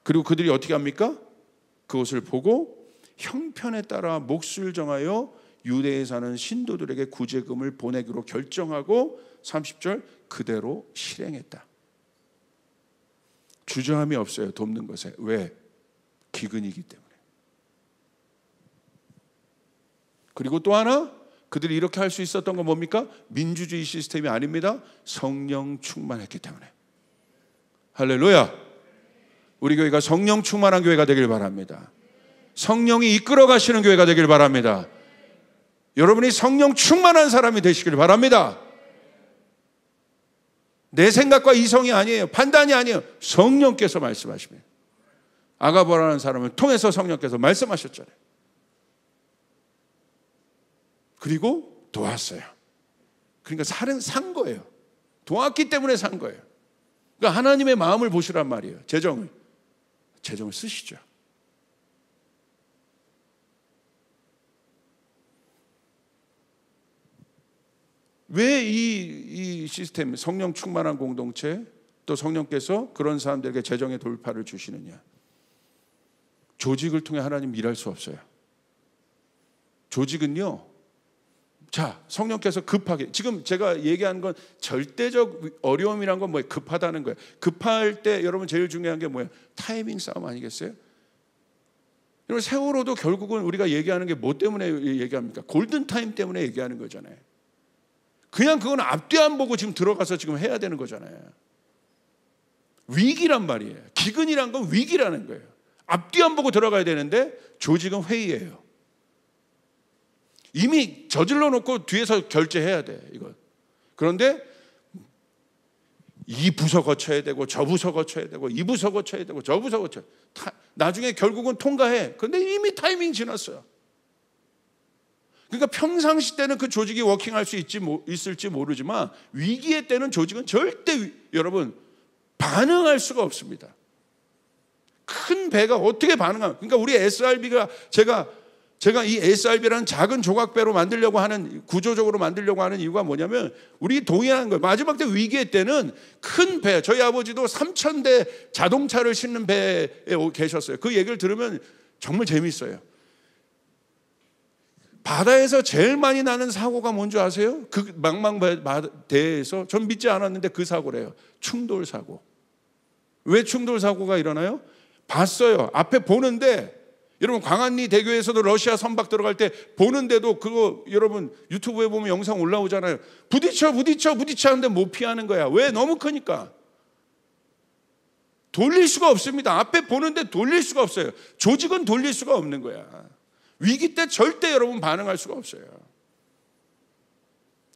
그리고 그들이 어떻게 합니까? 그것을 보고 형편에 따라 몫을 정하여 유대에 사는 신도들에게 구제금을 보내기로 결정하고 30절 그대로 실행했다. 주저함이 없어요. 돕는 것에. 왜? 기근이기 때문에. 그리고 또 하나 그들이 이렇게 할 수 있었던 건 뭡니까? 민주주의 시스템이 아닙니다. 성령 충만했기 때문에. 할렐루야. 우리 교회가 성령 충만한 교회가 되길 바랍니다. 성령이 이끌어 가시는 교회가 되길 바랍니다. 여러분이 성령 충만한 사람이 되시길 바랍니다. 내 생각과 이성이 아니에요. 판단이 아니에요. 성령께서 말씀하시면. 아가보라는 사람을 통해서 성령께서 말씀하셨잖아요. 그리고 도왔어요. 그러니까 산 거예요. 도왔기 때문에 산 거예요. 그러니까 하나님의 마음을 보시란 말이에요. 재정을 쓰시죠. 왜 이 시스템, 성령 충만한 공동체, 또 성령께서 그런 사람들에게 재정의 돌파를 주시느냐? 조직을 통해 하나님 일할 수 없어요. 조직은요, 자, 성령께서 급하게, 지금 제가 얘기하는 건 절대적 어려움이란 건 뭐예요? 급하다는 거예요. 급할 때 여러분 제일 중요한 게 뭐예요? 타이밍 싸움 아니겠어요? 여러분, 세월호도 결국은 우리가 얘기하는 게 뭐 때문에 얘기합니까? 골든타임 때문에 얘기하는 거잖아요. 그냥 그건 앞뒤 안 보고 지금 들어가서 지금 해야 되는 거잖아요. 위기란 말이에요. 기근이란 건 위기라는 거예요. 앞뒤 안 보고 들어가야 되는데 조직은 회의예요. 이미 저질러 놓고 뒤에서 결제해야 돼, 이거. 그런데 이 부서 거쳐야 되고 저 부서 거쳐야 되고 이 부서 거쳐야 되고 저 부서 거쳐야 돼. 나중에 결국은 통과해. 그런데 이미 지났어요. 그러니까 평상시 때는 그 조직이 워킹할 수 있을지 모르지만 위기의 때는 조직은 절대 여러분 반응할 수가 없습니다. 큰 배가 어떻게 반응하면, 그러니까 우리 SRB가 제가 이 SRB라는 작은 조각배로 만들려고 하는, 구조적으로 만들려고 하는 이유가 뭐냐면 우리 동의하는 거예요. 마지막 때 위기의 때는 큰 배, 저희 아버지도 3,000대 자동차를 싣는 배에 계셨어요. 그 얘기를 들으면 정말 재밌어요. 바다에서 제일 많이 나는 사고가 뭔지 아세요? 그 망망대해에서 전 믿지 않았는데 그 사고래요. 충돌 사고. 왜 충돌 사고가 일어나요? 봤어요. 앞에 보는데, 여러분 광안리 대교에서도 러시아 선박 들어갈 때 보는데도 그거 여러분 유튜브에 보면 영상 올라오잖아요. 부딪혀 하는데 못 피하는 거야. 왜? 너무 크니까. 돌릴 수가 없습니다. 앞에 보는데 돌릴 수가 없어요. 조직은 돌릴 수가 없는 거야. 위기 때 절대 여러분 반응할 수가 없어요.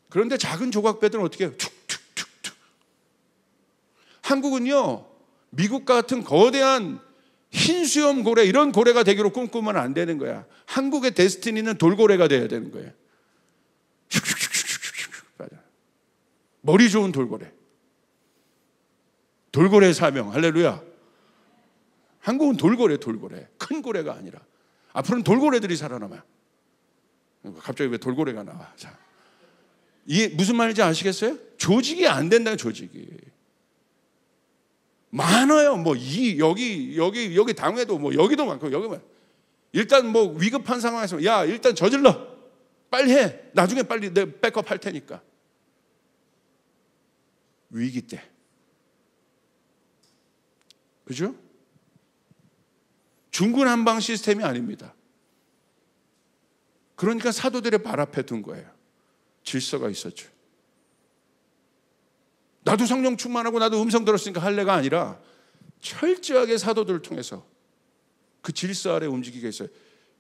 그런데 작은 조각배들은 어떻게 해요? 툭툭툭툭. 한국은요, 미국 같은 거대한 흰수염 고래, 이런 고래가 되기로 꿈꾸면 안 되는 거야. 한국의 데스티니는 돌고래가 돼야 되는 거예요. 머리 좋은 돌고래. 돌고래의 사명, 할렐루야. 한국은 돌고래. 큰 고래가 아니라. 앞으로는 돌고래들이 살아남아요. 갑자기 왜 돌고래가 나와? 자, 이게 무슨 말인지 아시겠어요? 조직이 안 된다는, 조직이 많아요. 뭐 여기 당에도 뭐 여기도 많고 여기 많아요. 일단 뭐 위급한 상황에서 야 일단 저질러, 빨리 해. 나중에 빨리 내가 백업 할 테니까. 위기 때, 그죠? 중구난방 시스템이 아닙니다. 그러니까 사도들의 발 앞에 둔 거예요. 질서가 있었죠. 나도 성령 충만하고 나도 음성 들었으니까 할례가 아니라 철저하게 사도들을 통해서 그 질서 아래 움직이게 했어요.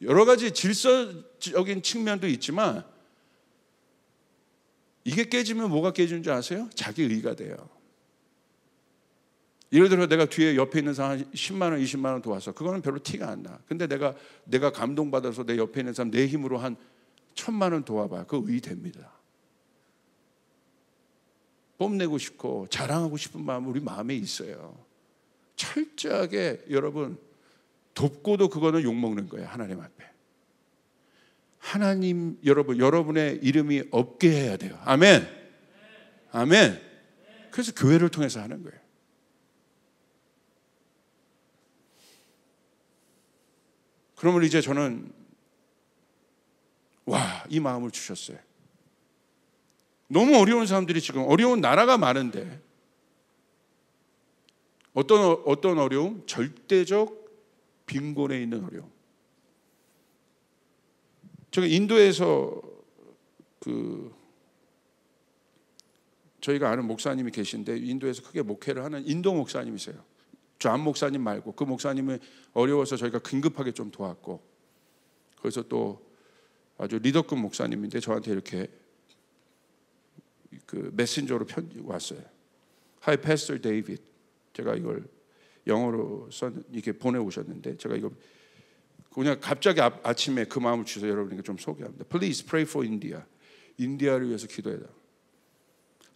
여러 가지 질서적인 측면도 있지만 이게 깨지면 뭐가 깨지는 줄 아세요? 자기 의가 돼요. 예를 들어 내가 뒤에 옆에 있는 사람 10만 원, 20만 원 도와서 그거는 별로 티가 안 나. 근데 내가 감동받아서 내 옆에 있는 사람 내 힘으로 한 1,000만 원 도와봐. 그거 의 됩니다. 뽐내고 싶고 자랑하고 싶은 마음은 우리 마음에 있어요. 철저하게 여러분 돕고도 그거는 욕먹는 거예요. 하나님 앞에. 하나님 여러분의 이름이 없게 해야 돼요. 아멘. 아멘. 그래서 교회를 통해서 하는 거예요. 그러면 이제 저는 이 마음을 주셨어요. 너무 어려운 사람들이 지금, 어려운 나라가 많은데 어떤 어려움? 절대적 빈곤에 있는 어려움. 제가 인도에서 저희가 아는 목사님이 계신데 인도에서 크게 목회를 하는 인도 목사님이세요. 존 목사님 말고 그 목사님은 어려워서 저희가 긴급하게 좀 도왔고, 그래서 또 아주 리더급 목사님인데 저한테 이렇게 그 메신저로 편지 왔어요. Hi, Pastor David. 제가 이걸 영어로 이렇게 보내오셨는데 제가 이거 그냥 갑자기 아침에 그 마음을 주셔서 여러분에게 좀 소개합니다. Please pray for India. 인디아를 위해서 기도해라.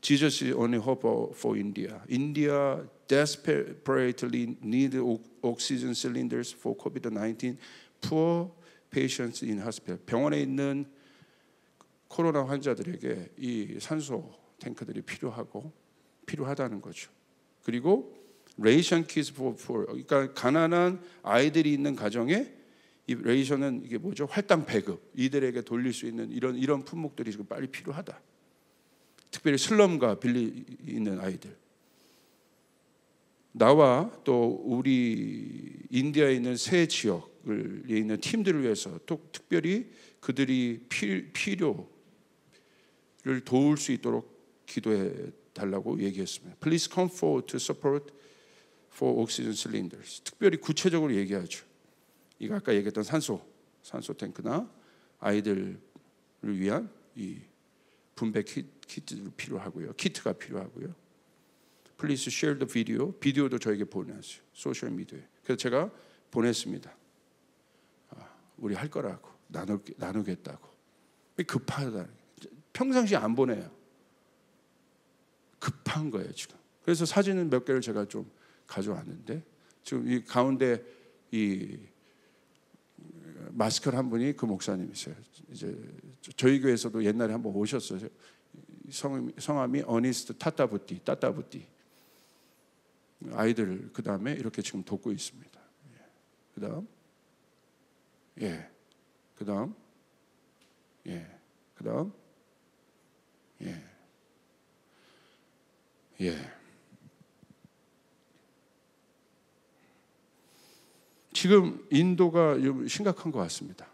Jesus is only hope for India. India desperately need oxygen cylinders for COVID-19. Poor patients in hospital. 병원에 있는 코로나 환자들에게 이 산소 탱크들이 필요하다는 거죠. 그리고 ration kits for poor. 그러니까 가난한 아이들이 있는 가정에 이 레이션은 이게 뭐죠? 할당 배급. 이들에게 돌릴 수 있는 이런 품목들이 지금 빨리 필요하다. 특별히 슬럼과 빌리 있는 아이들. 나와 또 우리 인디아에 있는 세 지역에 있는 팀들을 위해서 또 특별히 그들이 필요를 도울 수 있도록 기도해 달라고 얘기했습니다. Please come forward to support for oxygen cylinders. 특별히 구체적으로 얘기하죠. 이거 아까 얘기했던 산소 탱크나 아이들을 위한 이 분배 키트가 필요하고요. Please share the video. 비디오도 저에게 보내주세요. 소셜 미디어에. 그래서 제가 보냈습니다. 우리 할 거라고 나누겠다고. 급하다. 평상시에 안 보내요. 급한 거예요 지금. 그래서 사진은 몇 개를 제가 좀 가져왔는데 지금 이 가운데 이 마스크를 한 분이 그 목사님이세요. 이제 저희 교회에서도 옛날에 한번 오셨어요. 성함이 어니스트 따따부띠. 아이들 그 다음에 이렇게 지금 돕고 있습니다. 그다음 지금 인도가 심각한 것 같습니다.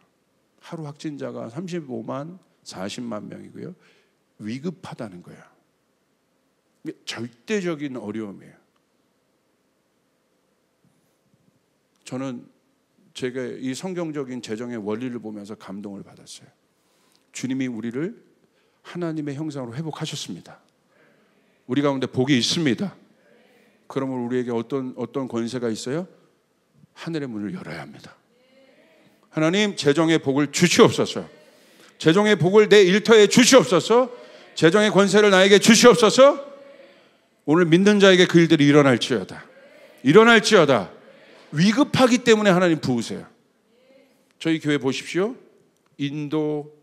하루 확진자가 35만, 40만 명이고요. 위급하다는 거예요. 절대적인 어려움이에요. 저는 제가 이 성경적인 재정의 원리를 보면서 감동을 받았어요. 주님이 우리를 하나님의 형상으로 회복하셨습니다. 우리 가운데 복이 있습니다. 그러면 우리에게 어떤 권세가 있어요? 하늘의 문을 열어야 합니다. 하나님 재정의 복을 주시옵소서. 재정의 복을 내 일터에 주시옵소서. 재정의 권세를 나에게 주시옵소서. 오늘 믿는 자에게 그 일들이 일어날지어다. 위급하기 때문에 하나님 부으세요. 저희 교회 보십시오. 인도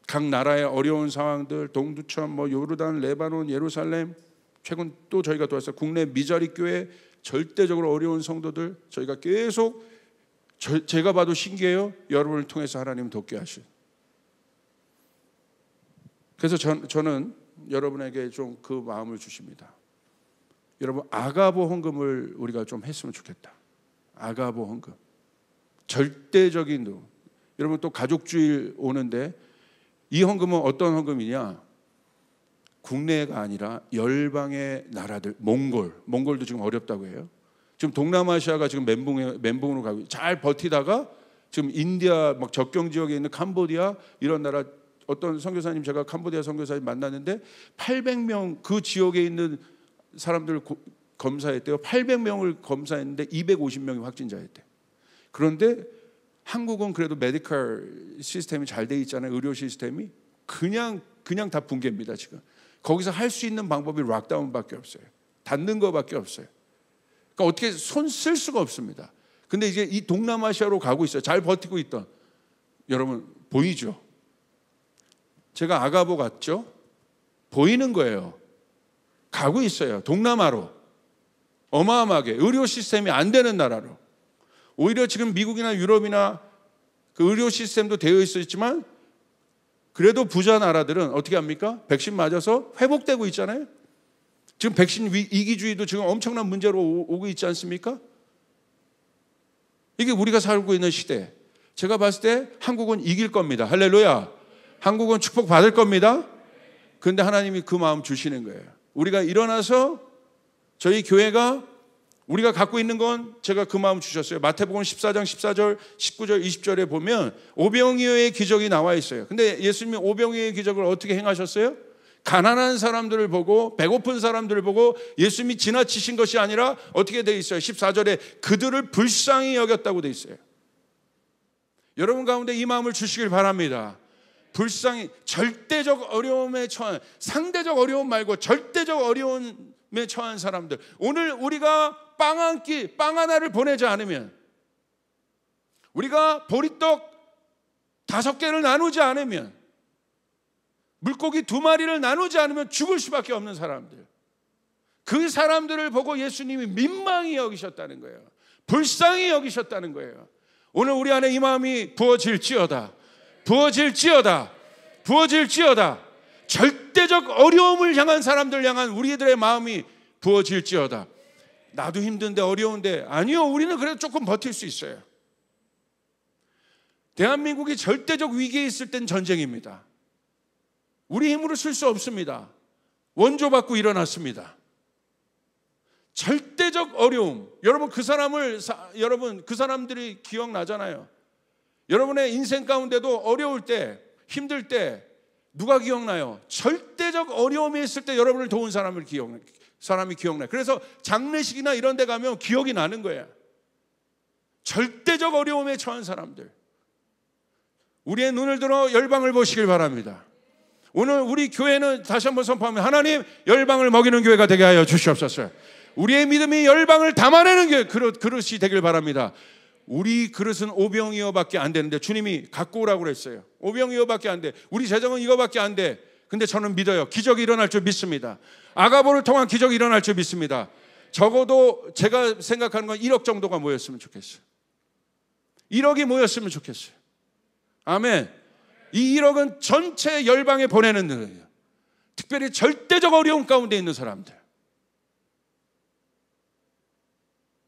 각 나라의 어려운 상황들, 동두천, 요르단, 레바논, 예루살렘, 최근 또 저희가 도왔어요. 국내 미자리 교회 절대적으로 어려운 성도들 저희가 계속 제가 봐도 신기해요. 여러분을 통해서 하나님 돕게 하시고. 그래서 저는 여러분에게 좀 그 마음을 주십니다. 여러분 아가보 헌금을 우리가 좀 했으면 좋겠다. 아가보 헌금. 절대적인 돈. 여러분 또 가족주일 오는데 이 헌금은 어떤 헌금이냐? 국내가 아니라 열방의 나라들, 몽골도 지금 어렵다고 해요. 지금 동남아시아가 지금 멘붕으로 가고 잘 버티다가 지금 인디아 막 적경 지역에 있는 캄보디아 이런 나라 어떤 선교사님 제가 캄보디아 선교사님 만났는데 800명 그 지역에 있는 사람들 검사했대요. 800명을 검사했는데 250명이 확진자였대. 그런데 한국은 그래도 메디컬 시스템이 잘 돼 있잖아요. 의료 시스템이 그냥 다 붕괴입니다 지금. 거기서 할 수 있는 방법이 락다운밖에 없어요. 닫는 거밖에 없어요. 그러니까 어떻게 손 쓸 수가 없습니다. 근데 이제 이 동남아시아로 가고 있어요. 잘 버티고 있던. 여러분 보이죠? 제가 아가보 갔죠? 보이는 거예요. 가고 있어요. 동남아로. 어마어마하게 의료 시스템이 안 되는 나라로. 오히려 지금 미국이나 유럽이나 그 의료 시스템도 되어 있었지만 그래도 부자 나라들은 어떻게 합니까? 백신 맞아서 회복되고 있잖아요. 지금 백신 이기주의도 지금 엄청난 문제로 오고 있지 않습니까? 이게 우리가 살고 있는 시대. 제가 봤을 때 한국은 이길 겁니다. 할렐루야. 한국은 축복받을 겁니다. 그런데 하나님이 그 마음 주시는 거예요. 우리가 일어나서 저희 교회가 우리가 갖고 있는 건 제가 그 마음 주셨어요. 마태복음 14장 14절 19절 20절에 보면 오병이어의 기적이 나와 있어요. 근데 예수님이 오병이어의 기적을 어떻게 행하셨어요? 가난한 사람들을 보고 배고픈 사람들을 보고 예수님이 지나치신 것이 아니라 어떻게 돼 있어요? 14절에 그들을 불쌍히 여겼다고 돼 있어요. 여러분 가운데 이 마음을 주시길 바랍니다. 불쌍히, 절대적 어려움에 처한, 상대적 어려움 말고 절대적 어려움에 처한 사람들, 오늘 우리가 빵 한 끼, 빵 하나를 보내지 않으면, 우리가 보리떡 5개를 나누지 않으면, 물고기 2마리를 나누지 않으면 죽을 수밖에 없는 사람들, 그 사람들을 보고 예수님이 민망히 여기셨다는 거예요. 불쌍히 여기셨다는 거예요. 오늘 우리 안에 이 마음이 부어질지어다. 부어질지어다. 부어질지어다. 절대적 어려움을 향한 사람들 향한 우리들의 마음이 부어질지어다. 나도 힘든데 어려운데, 아니요, 우리는 그래도 조금 버틸 수 있어요. 대한민국이 절대적 위기에 있을 땐 전쟁입니다. 우리 힘으로 쓸 수 없습니다. 원조받고 일어났습니다. 절대적 어려움. 여러분 그 사람들이 기억나잖아요. 여러분의 인생 가운데도 어려울 때, 힘들 때 누가 기억나요? 절대적 어려움이 있을 때 여러분을 도운 사람이 기억나요. 그래서 장례식이나 이런 데 가면 기억이 나는 거예요. 절대적 어려움에 처한 사람들. 우리의 눈을 들어 열방을 보시길 바랍니다. 오늘 우리 교회는 다시 한번 선포하면, 하나님 열방을 먹이는 교회가 되게 하여 주시옵소서. 우리의 믿음이 열방을 담아내는 그릇이 되길 바랍니다. 우리 그릇은 5병이어밖에 안 되는데 주님이 갖고 오라고 그랬어요. 5병이어밖에 안 돼. 우리 재정은 이거밖에 안 돼. 근데 저는 믿어요. 기적이 일어날 줄 믿습니다. 아가보를 통한 기적이 일어날 줄 믿습니다. 적어도 제가 생각하는 건 1억 정도가 모였으면 좋겠어요. 1억이 모였으면 좋겠어요. 아멘. 이 1억은 전체 열방에 보내는 거예요. 특별히 절대적 어려움 가운데 있는 사람들.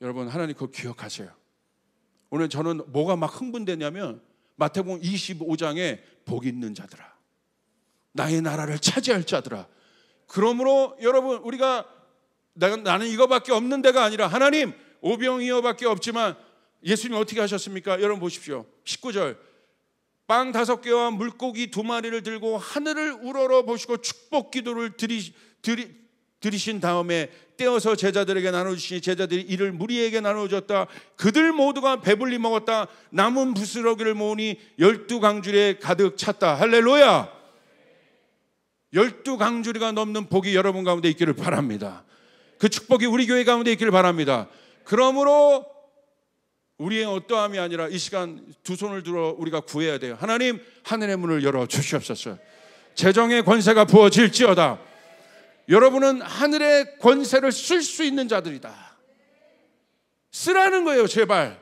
여러분, 하나님 그거 기억하세요. 오늘 저는 뭐가 막 흥분되냐면 마태복음 25장에 복 있는 자들아, 나의 나라를 차지할 자들아. 그러므로 여러분, 우리가 나는 이거밖에 없는 데가 아니라, 하나님 5병이어밖에 없지만 예수님이 어떻게 하셨습니까? 여러분 보십시오. 19절, 빵 5개와 물고기 2마리를 들고 하늘을 우러러 보시고 축복 기도를 드리신 다음에 떼어서 제자들에게 나눠주시니 제자들이 이를 무리에게 나눠줬다. 그들 모두가 배불리 먹었다. 남은 부스러기를 모으니 12강줄에 가득 찼다. 할렐루야. 12강줄이가 넘는 복이 여러분 가운데 있기를 바랍니다. 그 축복이 우리 교회 가운데 있기를 바랍니다. 그러므로 우리의 어떠함이 아니라 이 시간 두 손을 들어 우리가 구해야 돼요. 하나님, 하늘의 문을 열어 주시옵소서. 재정의 권세가 부어질지어다. 여러분은 하늘의 권세를 쓸 수 있는 자들이다. 쓰라는 거예요. 제발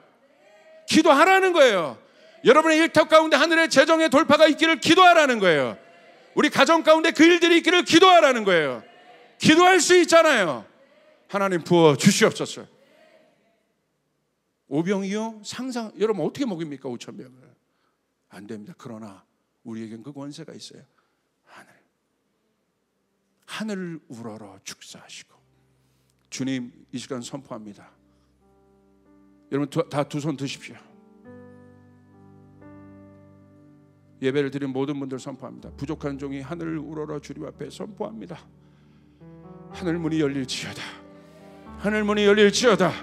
기도하라는 거예요. 여러분의 일터 가운데 하늘의 재정의 돌파가 있기를 기도하라는 거예요. 우리 가정 가운데 그 일들이 있기를 기도하라는 거예요. 기도할 수 있잖아요. 하나님 부어 주시옵소서. 5병이요? 상상, 여러분 어떻게 먹입니까? 5,000병을. 안 됩니다. 그러나 우리에겐 그 권세가 있어요. 하늘을 우러러 축사하시고. 주님, 이 시간 선포합니다. 여러분 다 두 손 드십시오. 예배를 드린 모든 분들 선포합니다. 부족한 종이 하늘을 우러러 주님 앞에 선포합니다. 하늘 문이 열릴지어다. 하늘 문이 열릴지어다.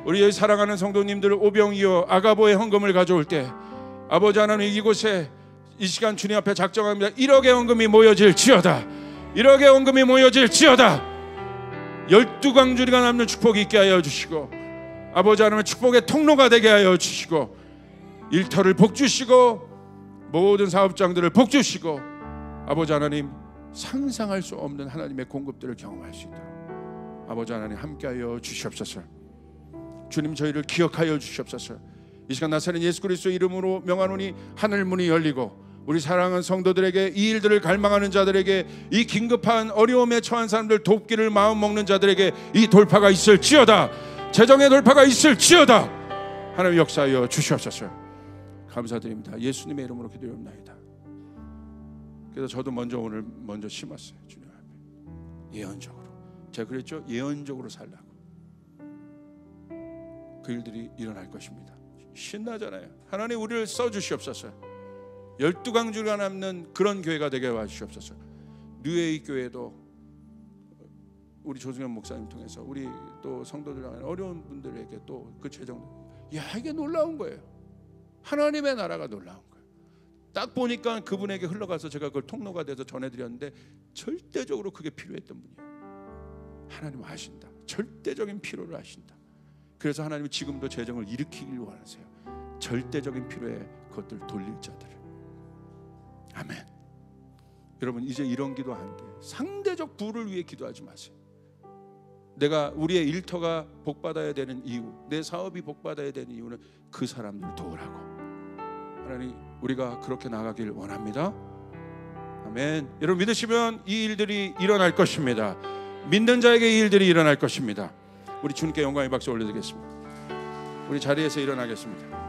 우리 사랑하는 성도님들, 오병이어 아가보의 헌금을 가져올 때 아버지 하나님, 이곳에 이 시간 주님 앞에 작정합니다. 1억의 헌금이 모여질지어다. 1억의 헌금이 모여질지어다. 12강줄이가 남는 축복이 있게 하여 주시고, 아버지 하나님 축복의 통로가 되게 하여 주시고, 일터를 복주시고 모든 사업장들을 복주시고, 아버지 하나님 상상할 수 없는 하나님의 공급들을 경험할 수 있도록 아버지 하나님 함께하여 주시옵소서. 주님, 저희를 기억하여 주시옵소서. 이 시간 나사렛 예수 그리스도 이름으로 명하노니 하늘 문이 열리고 우리 사랑하는 성도들에게, 이 일들을 갈망하는 자들에게, 이 긴급한 어려움에 처한 사람들 돕기를 마음 먹는 자들에게 이 돌파가 있을지어다. 재정의 돌파가 있을지어다. 하나님 역사하여 주시옵소서. 감사드립니다. 예수님의 이름으로 기도합나이다. 그래서 저도 오늘 먼저 심었어요. 주님 앞에 예언적으로. 제가 그랬죠. 예언적으로 살라고. 그 일들이 일어날 것입니다. 신나잖아요. 하나님 우리를 써주시옵소서. 12강줄가 남는 그런 교회가 되게 해주시옵소서. 뉴에이 교회도 우리 조승현 목사님 통해서 우리 또 성도들랑 어려운 분들에게 또 그 재정, 이게 놀라운 거예요. 하나님의 나라가 놀라운 거예요. 딱 보니까 그분에게 흘러가서 제가 그걸 통로가 돼서 전해드렸는데 절대적으로 그게 필요했던 분이에요. 하나님 아신다. 절대적인 필요를 아신다. 그래서 하나님은 지금도 재정을 일으키길 원하세요. 절대적인 필요에 그것들 돌릴 자들을. 아멘. 여러분 이제 이런 기도 안 돼요. 상대적 부를 위해 기도하지 마세요. 내가 우리의 일터가 복받아야 되는 이유, 내 사업이 복받아야 되는 이유는 그 사람들을 도우라고. 하나님 우리가 그렇게 나가길 원합니다. 아멘. 여러분 믿으시면 이 일들이 일어날 것입니다. 믿는 자에게 이 일들이 일어날 것입니다. 우리 주님께 영광의 박수 올려드리겠습니다. 우리 자리에서 일어나겠습니다.